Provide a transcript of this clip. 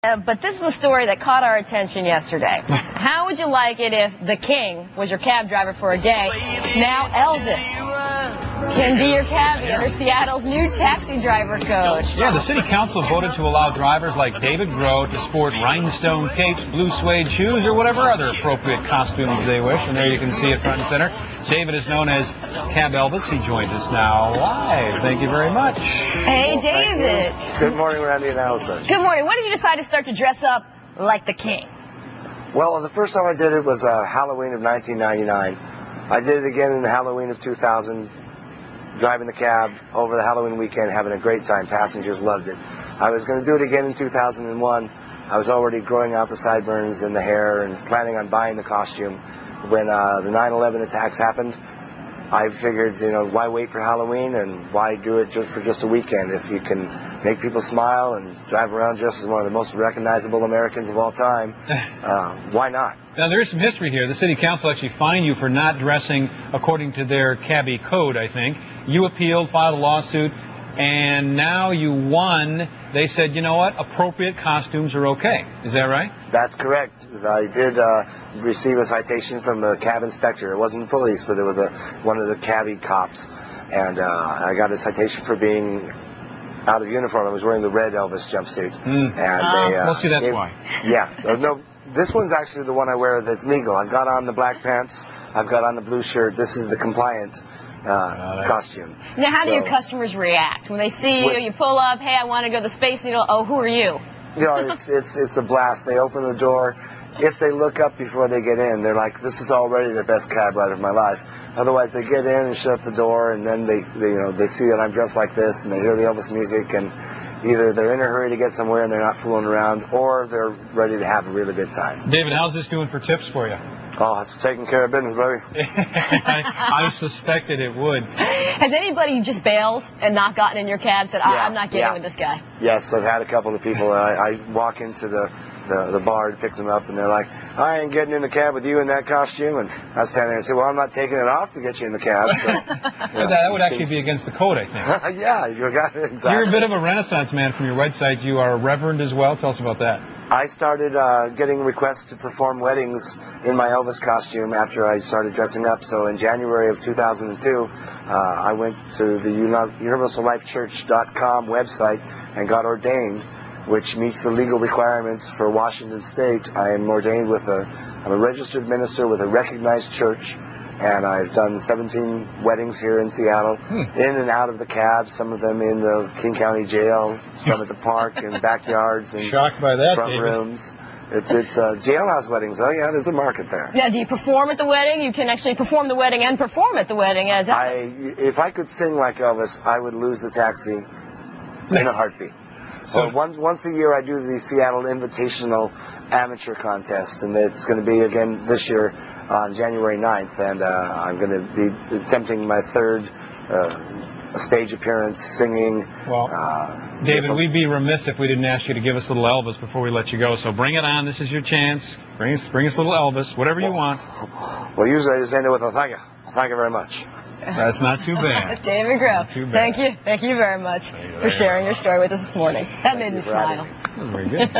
But this is the story that caught our attention yesterday. How would you like it if the king was your cab driver for a day? Now Elvis can be your cabbie under Seattle's new taxi driver code. Yeah, the city council voted to allow drivers like David Groh to sport rhinestone capes, blue suede shoes, or whatever other appropriate costumes they wish. And there you can see it front and center. David is known as Cab Elvis. He joins us now live. Thank you very much. Hey, David. Good morning, Randy and Allison. Good morning. When did you decide to start to dress up like the king? Well, the first time I did it was Halloween of 1999. I did it again in the Halloween of 2000, driving the cab over the Halloween weekend, having a great time. Passengers loved it. I was going to do it again in 2001. I was already growing out the sideburns and the hair and planning on buying the costume. When the 9/11 attacks happened, I figured, why wait for Halloween and why do it just for a weekend? If you can make people smile and drive around just as one of the most recognizable Americans of all time, why not? Now, there is some history here. The city council actually fined you for not dressing according to their cabbie code, I think. You appealed, filed a lawsuit, and now you won. They said, you know what, appropriate costumes are okay. Is that right? That's correct. I did receive a citation from the cab inspector. It wasn't the police, but it was one of the cabbie cops. And I got a citation for being out of uniform. I was wearing the red Elvis jumpsuit. And well, see, that's why. Yeah. No, this one's actually the one I wear that's legal. I've got on the black pants. I've got on the blue shirt. This is the compliant costume. Now, how do your customers react when they see you? You pull up, hey, I want to go to the Space Needle. Oh, who are you? It's a blast. They open the door. If they look up before they get in, they're like, this is already the best cab ride of my life. Otherwise, they get in and shut the door, and then they see that I'm dressed like this, and they hear the Elvis music, and either they're in a hurry to get somewhere and they're not fooling around, or they're ready to have a really good time. David, how's this doing for tips for you? Oh, it's taking care of business, baby. I suspected it would. Has anybody just bailed and not gotten in your cab and said, I'm not getting with this guy? Yes, I've had a couple of people. I walk into the bar to pick them up, and they're like, I ain't getting in the cab with you in that costume. And I stand there and say, well, I'm not taking it off to get you in the cab. So, that would actually be against the code, I think. Yeah, you got it, exactly. You're a bit of a Renaissance man from your website. You are a reverend as well. Tell us about that. I started getting requests to perform weddings in my Elvis costume after I started dressing up. So in January of 2002, I went to the UniversalLifeChurch.com website and got ordained, which meets the legal requirements for Washington State. I am ordained I'm a registered minister with a recognized church, and I've done 17 weddings here in Seattle, in and out of the cab, some of them in the King County Jail, some at the park and backyards and shocked by that, front David. Rooms. It's jailhouse weddings. Oh, yeah, there's a market there. Yeah, do you perform at the wedding? You can actually perform the wedding and perform at the wedding as Elvis. If I could sing like Elvis, I would lose the taxi in a heartbeat. So once a year I do the Seattle Invitational Amateur Contest, and it's going to be again this year on January 9th, and I'm going to be attempting my third stage appearance singing. Well, David, we'd be remiss if we didn't ask you to give us a little Elvis before we let you go, so bring it on. This is your chance. Bring us a little Elvis, whatever you want. Well, usually I just end it with a thank you. Thank you very much. That's not too bad. David Groh, thank you very much for sharing your story with us this morning. That made me smile. That was very good.